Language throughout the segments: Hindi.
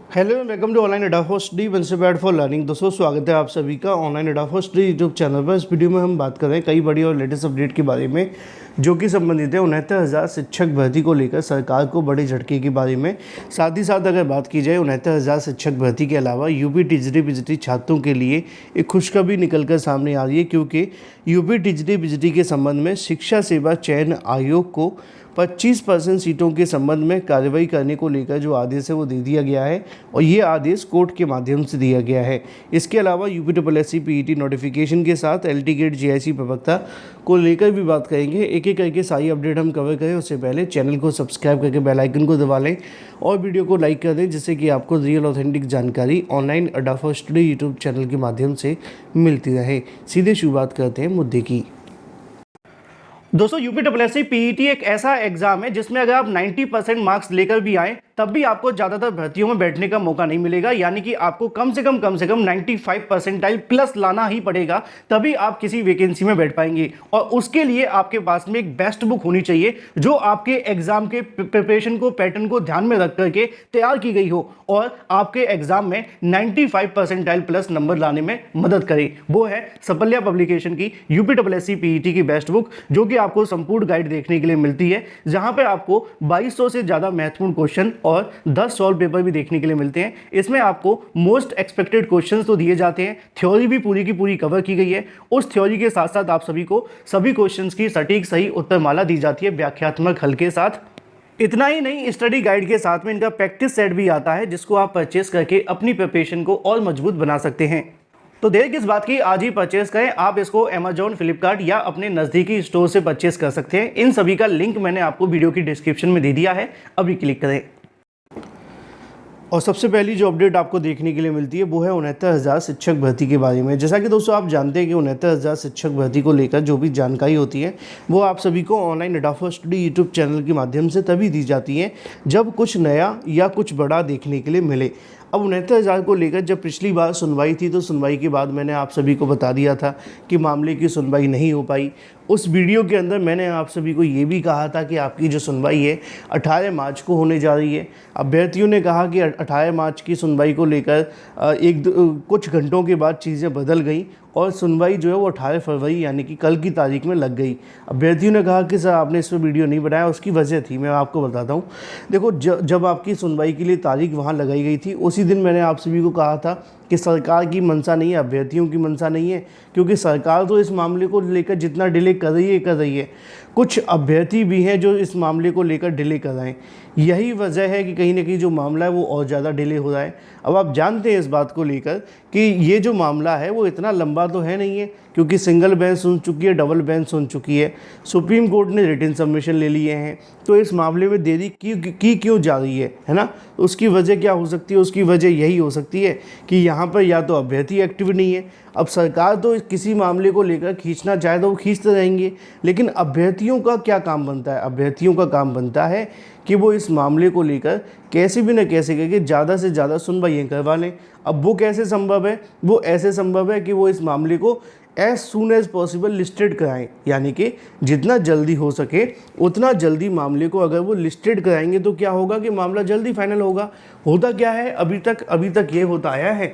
Hello and welcome to online Adda for study वन से बैड फॉर लर्निंग। दोस्तों स्वागत है आप सभी का online Adda for study YouTube channel पर। इस वीडियो में हम बात कर रहे हैं कई बड़ी और लेटेस्ट अपडेट के बारे में जो कि संबंधित है 69,000 शिक्षक भर्ती को लेकर सरकार को बड़े झटके के बारे में। साथ ही साथ अगर बात की जाए 69,000 शिक्षक भर्ती के अलावा यूपी टीजीटी पीजीटी छात्रों के लिए एक खुशखबरी निकल कर सामने आ रही है, क्योंकि यूपी टीजीटी पीजीटी के संबंध में शिक्षा सेवा चयन आयोग को 25% सीटों के संबंध में कार्रवाई करने को लेकर जो आदेश है वो दे दिया गया है और ये आदेश कोर्ट के माध्यम से दिया गया है। इसके अलावा यूपीएससी पीईटी नोटिफिकेशन के साथ एलटी गेट जीआईसी प्रवक्ता को लेकर भी बात करेंगे। एक एक करके सारी अपडेट हम कवर करें उससे पहले चैनल को सब्सक्राइब करके बेल आइकन को दबा लें और वीडियो को लाइक कर दें, जिससे कि आपको रियल ऑथेंटिक जानकारी online Adda for study YouTube channel के माध्यम से मिलती रहे। सीधे शुरुआत करते हैं मुद्दे की। दोस्तों यूपीएससी पीईटी एक ऐसा एग्जाम है जिसमें अगर आप 90% मार्क्स लेकर भी आए तब भी आपको ज़्यादातर भर्तियों में बैठने का मौका नहीं मिलेगा। यानी कि आपको कम से कम 95 परसेंटाइल प्लस लाना ही पड़ेगा, तभी आप किसी वैकेंसी में बैठ पाएंगे। और उसके लिए आपके पास में एक बेस्ट बुक होनी चाहिए जो आपके एग्जाम के प्रिपरेशन को, पैटर्न को ध्यान में रख करके तैयार की गई हो और आपके एग्जाम में 95 परसेंटाइल प्लस नंबर लाने में मदद करे। वो है सफल्या पब्लिकेशन की यूपीएससी पीईटी की बेस्ट बुक, जो कि आपको संपूर्ण गाइड देखने के लिए मिलती है, जहां पे आपको 2200 से ज़्यादा महत्वपूर्ण क्वेश्चन और 10 सॉल्व पेपर भी देखने के लिए मिलते हैं। इसमें आपको मोस्ट एक्सपेक्टेड क्वेश्चंस तो दिए जाते हैं, थ्योरी भी पूरी की पूरी कवर की गई है। उस थ्योरी के साथ साथ आप सभी को सभी क्वेश्चंस की सटीक सही उत्तरमाला दी जाती है व्याख्यात्मक हल के साथ। इतना ही नहीं, स्टडी गाइड के साथ में इनका प्रैक्टिस सेट भी आता है, जिसको आप परचेस करके अपनी प्रिपरेशन को और मजबूत बना सकते हैं। तो देर किस बात की, आज ही परचेस करें। आप इसको अमेजॉन, फ्लिपकार्ट या अपने नज़दीकी स्टोर से परचेस कर सकते हैं। इन सभी का लिंक मैंने आपको वीडियो की डिस्क्रिप्शन में दे दिया है, अभी क्लिक करें। और सबसे पहली जो अपडेट आपको देखने के लिए मिलती है वो है 69,000 शिक्षक भर्ती के बारे में। जैसा कि दोस्तों आप जानते हैं कि 69,000 शिक्षक भर्ती को लेकर जो भी जानकारी होती है वो आप सभी को online Adda for study YouTube channel के माध्यम से तभी दी जाती है जब कुछ नया या कुछ बड़ा देखने के लिए मिले। अब 69,000 को लेकर जब पिछली बार सुनवाई थी तो सुनवाई के बाद मैंने आप सभी को बता दिया था कि मामले की सुनवाई नहीं हो पाई। उस वीडियो के अंदर मैंने आप सभी को ये भी कहा था कि आपकी जो सुनवाई है 18 मार्च को होने जा रही है। अभ्यर्थियों ने कहा कि 18 मार्च की सुनवाई को लेकर कुछ घंटों के बाद चीज़ें बदल गई और सुनवाई जो है वो 18 फरवरी यानी कि कल की तारीख में लग गई। अभ्यर्थियों ने कहा कि सर आपने इस पर वीडियो नहीं बनाया, उसकी वजह थी, मैं आपको बताता हूँ। देखो, जब आपकी सुनवाई के लिए तारीख वहाँ लगाई गई थी उसी दिन मैंने आप सभी को कहा था कि सरकार की मंशा नहीं है, अभ्यर्थियों की मंशा नहीं है, क्योंकि सरकार तो इस मामले को लेकर जितना डिले कर रही है, कुछ अभ्यर्थी भी हैं जो इस मामले को लेकर डिले कर रहे हैं। यही वजह है कि कहीं ना कहीं जो मामला है वो और ज़्यादा डिले हो रहा है। अब आप जानते हैं इस बात को लेकर कि ये जो मामला है वो इतना लंबा तो है नहीं है, क्योंकि सिंगल बेंच सुन चुकी है, डबल बेंच सुन चुकी है, सुप्रीम कोर्ट ने रिटन सबमिशन ले लिए हैं। तो इस मामले में देरी क्यों जा रही है ना? तो उसकी वजह क्या हो सकती है? उसकी वजह यही हो सकती है कि यहाँ पर या तो अभ्यर्थी एक्टिव नहीं है। अब सरकार तो किसी मामले को लेकर खींचना चाहे तो वो खींचते रहेंगे, लेकिन अभ्यर्थियों का क्या काम बनता है? अभ्यर्थियों का काम बनता है कि वो इस मामले को लेकर कैसे भी न कैसे करके ज़्यादा से ज़्यादा सुनवाइयाँ करवा लें। अब वो कैसे संभव है? वो ऐसे संभव है कि वो इस मामले को as soon as possible listed कराएं, यानी कि जितना जल्दी हो सके उतना जल्दी मामले को अगर वो लिस्टेड कराएंगे तो क्या होगा कि मामला जल्दी फाइनल होगा। होता क्या है, अभी तक ये होता आया है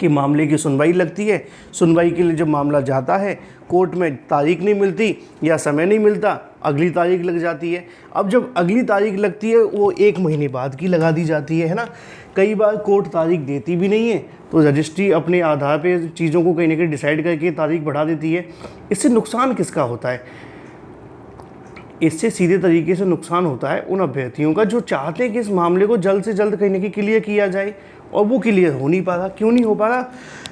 कि मामले की सुनवाई लगती है, सुनवाई के लिए जब मामला जाता है कोर्ट में तारीख नहीं मिलती या समय नहीं मिलता, अगली तारीख लग जाती है। अब जब अगली तारीख लगती है वो 1 महीने बाद की लगा दी जाती है ना। कई बार कोर्ट तारीख देती भी नहीं है तो रजिस्ट्री अपने आधार पे चीज़ों को कहीं ना कहीं डिसाइड करके तारीख बढ़ा देती है। इससे नुकसान किसका होता है? इससे सीधे तरीके से नुकसान होता है उन अभ्यर्थियों का जो चाहते हैं कि इस मामले को जल्द से जल्द कहीं ना कहीं क्लियर किया जाए, और वो क्लियर हो नहीं पा रहा। क्यों नहीं हो पा रहा?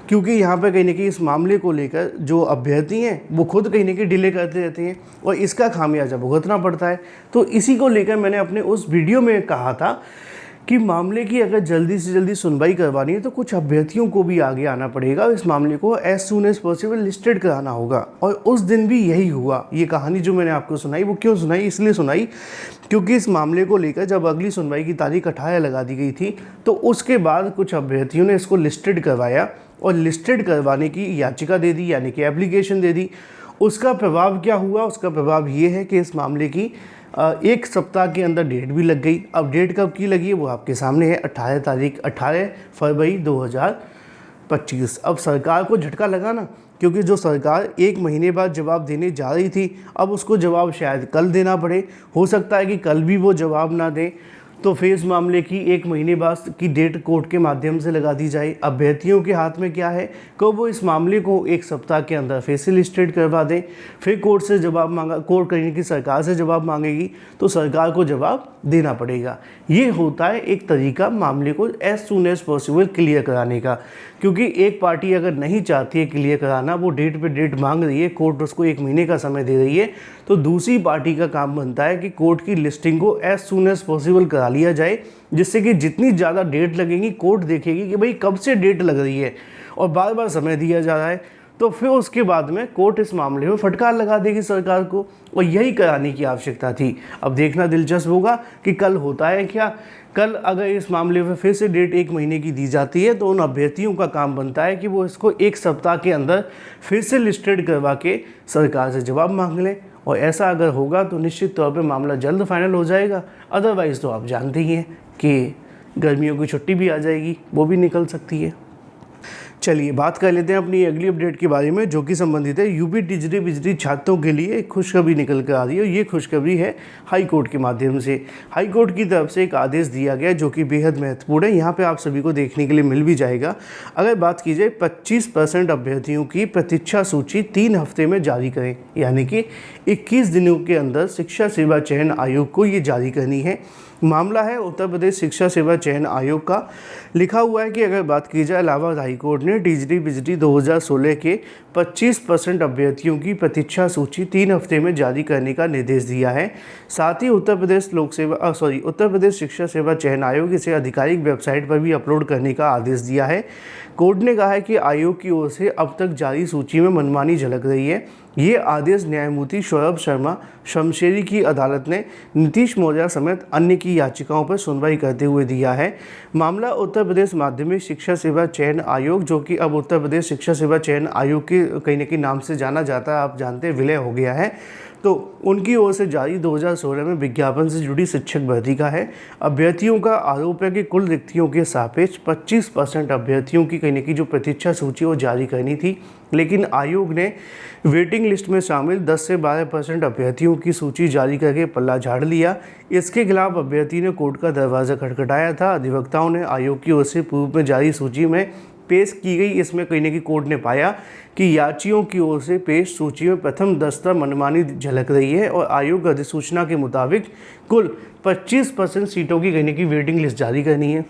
क्योंकि यहाँ पर कहीं ना कहीं इस मामले को लेकर जो अभ्यर्थी हैं वो खुद कहीं ना कहीं डिले करते रहते हैं और इसका खामियाजा भुगतना पड़ता है। तो इसी को लेकर मैंने अपने उस वीडियो में कहा था कि मामले की अगर जल्दी से जल्दी सुनवाई करवानी है तो कुछ अभ्यर्थियों को भी आगे आना पड़ेगा, इस मामले को as soon as possible listed कराना होगा। और उस दिन भी यही हुआ। ये कहानी जो मैंने आपको सुनाई वो क्यों सुनाई? इसलिए सुनाई क्योंकि इस मामले को लेकर जब अगली सुनवाई की तारीख 18 लगा दी गई थी तो उसके बाद कुछ अभ्यर्थियों ने इसको लिस्टेड करवाया और लिस्टेड करवाने की याचिका दे दी, यानी कि एप्लीकेशन दे दी। उसका प्रभाव क्या हुआ? उसका प्रभाव ये है कि इस मामले की एक सप्ताह के अंदर डेट भी लग गई। अब डेट कब की लगी है वो आपके सामने है, 18 फरवरी 2025। अब सरकार को झटका लगा ना, क्योंकि जो सरकार 1 महीने बाद जवाब देने जा रही थी, अब उसको जवाब शायद कल देना पड़े। हो सकता है कि कल भी वो जवाब ना दें, तो फिर इस मामले की 1 महीने बाद की डेट कोर्ट के माध्यम से लगा दी जाए। अभ्यर्थियों के हाथ में क्या है कि वो इस मामले को 1 सप्ताह के अंदर फिर से लिस्टेड करवा दें। फिर कोर्ट से जवाब मांगा, कोर्ट कहीं की सरकार से जवाब मांगेगी तो सरकार को जवाब देना पड़ेगा। ये होता है एक तरीका मामले को as soon as possible clear कराने का, क्योंकि एक पार्टी अगर नहीं चाहती है क्लियर कराना, वो डेट पे डेट मांग रही है, कोर्ट उसको 1 महीने का समय दे रही है, तो दूसरी पार्टी का काम बनता है कि कोर्ट की लिस्टिंग को एज सून एज पॉसिबल करा लिया जाए, जिससे कि जितनी ज़्यादा डेट लगेगी कोर्ट देखेगी कि भाई कब से डेट लग रही है और बार बार समय दिया जा रहा है, तो फिर उसके बाद में कोर्ट इस मामले में फटकार लगा देगी सरकार को, और यही कराने की आवश्यकता थी। अब देखना दिलचस्प होगा कि कल होता है क्या। कल अगर इस मामले में फिर से डेट 1 महीने की दी जाती है तो उन अभ्यर्थियों का काम बनता है कि वो इसको 1 सप्ताह के अंदर फिर से लिस्टेड करवा के सरकार से जवाब मांग लें, और ऐसा अगर होगा तो निश्चित तौर पे मामला जल्द फाइनल हो जाएगा। अदरवाइज़ तो आप जानते ही हैं कि गर्मियों की छुट्टी भी आ जाएगी, वो भी निकल सकती है। चलिए बात कर लेते हैं अपनी अगली अपडेट के बारे में, जो कि संबंधित है यूपी टिजरी बिजली छात्रों के लिए एक खुशखबरी निकल कर आ रही है। ये खुशखबरी है हाई कोर्ट के माध्यम से। हाई कोर्ट की तरफ से एक आदेश दिया गया जो कि बेहद महत्वपूर्ण है, यहाँ पे आप सभी को देखने के लिए मिल भी जाएगा। अगर बात की जाए 25% अभ्यर्थियों की प्रतीक्षा सूची 3 हफ्ते में जारी करें, यानी कि 21 दिनों के अंदर शिक्षा सेवा चयन आयोग को ये जारी करनी है। मामला है उत्तर प्रदेश शिक्षा सेवा चयन आयोग का। लिखा हुआ है कि अगर बात की जाए इलाहाबाद हाई कोर्ट ने टिजरी बिजली 2016 के 25% अभ्यर्थियों की प्रतीक्षा सूची 3 हफ्ते में जारी करने का निर्देश दिया है। साथ ही उत्तर प्रदेश शिक्षा सेवा चयन आयोग इसे आधिकारिक वेबसाइट पर भी अपलोड करने का आदेश दिया है। कोर्ट ने कहा है कि आयोग की ओर से अब तक जारी सूची में मनमानी झलक रही है। ये आदेश न्यायमूर्ति सौरभ शर्मा शमशेरी की अदालत ने नीतीश मौर्य समेत अन्य की याचिकाओं पर सुनवाई करते हुए दिया है। मामला उत्तर प्रदेश माध्यमिक शिक्षा सेवा चयन आयोग, जो कि अब उत्तर प्रदेश शिक्षा सेवा चयन आयोग के कहीं न कहीं नाम से जाना जाता है, आप जानते हैं, विलय हो गया है, तो उनकी ओर से जारी 2016 में विज्ञापन से जुड़ी शिक्षक भर्ती का है। अभ्यर्थियों का आरोप है कि कुल रिक्तियों के सापेक्ष 25% अभ्यर्थियों की कहीं न कहीं जो प्रतीक्षा सूची वो जारी करनी थी, लेकिन आयोग ने वेटिंग लिस्ट में शामिल 10 से 12% अभ्यर्थियों की सूची जारी करके पल्ला झाड़ लिया। इसके खिलाफ अभ्यर्थी ने कोर्ट का दरवाज़ा खटखटाया था। अधिवक्ताओं ने आयोग की ओर से पूर्व में जारी सूची में पेश की गई, इसमें कहीं न कहीं कोर्ट ने पाया कि याचियों की ओर से पेश सूची में प्रथम दस्ता मनमानी झलक रही है, और आयोग अधिसूचना के मुताबिक कुल 25% सीटों की कहीं न कहीं वेटिंग लिस्ट जारी करनी है।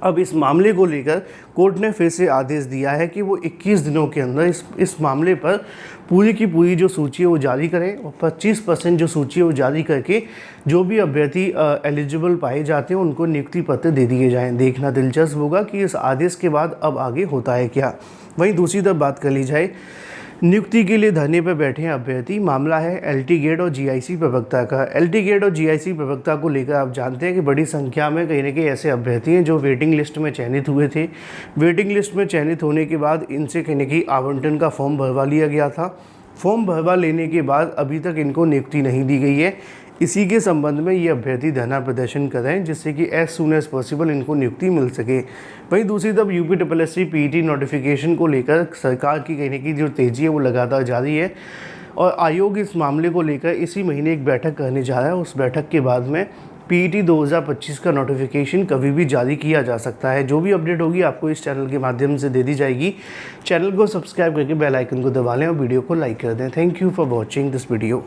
अब इस मामले को लेकर कोर्ट ने फिर से आदेश दिया है कि वो 21 दिनों के अंदर इस मामले पर पूरी की पूरी जो सूची है वो जारी करें, और 25% जो सूची है वो जारी करके जो भी अभ्यर्थी एलिजिबल पाए जाते हैं उनको नियुक्ति पत्र दे दिए जाएं। देखना दिलचस्प होगा कि इस आदेश के बाद अब आगे होता है क्या। वहीं दूसरी तरफ बात कर ली जाए, नियुक्ति के लिए धरने पर बैठे हैं अभ्यर्थी। मामला है एलटी गेट और जीआईसी प्रवक्ता का। एलटी गेट और जीआईसी प्रवक्ता को लेकर आप जानते हैं कि बड़ी संख्या में कहीं न कहीं ऐसे अभ्यर्थी हैं जो वेटिंग लिस्ट में चयनित हुए थे। वेटिंग लिस्ट में चयनित होने के बाद इनसे कहीं न कहीं आवंटन का फॉर्म भरवा लिया गया था। फॉर्म भरवा लेने के बाद अभी तक इनको नियुक्ति नहीं दी गई है। इसी के संबंध में ये अभ्यर्थी धरना प्रदर्शन कर रहे हैं, जिससे कि एज सून एज पॉसिबल इनको नियुक्ति मिल सके। वहीं दूसरी तरफ यूपी पीईटी नोटिफिकेशन को लेकर सरकार की कहीं न कहीं जो तेज़ी है वो लगातार जारी है, और आयोग इस मामले को लेकर इसी महीने एक बैठक करने जा रहा है। उस बैठक के बाद में पीईटी 2025 का नोटिफिकेशन कभी भी जारी किया जा सकता है। जो भी अपडेट होगी आपको इस चैनल के माध्यम से दे दी जाएगी। चैनल को सब्सक्राइब करके बेल आइकन को दबा लें और वीडियो को लाइक कर दें। Thank you for watching this video.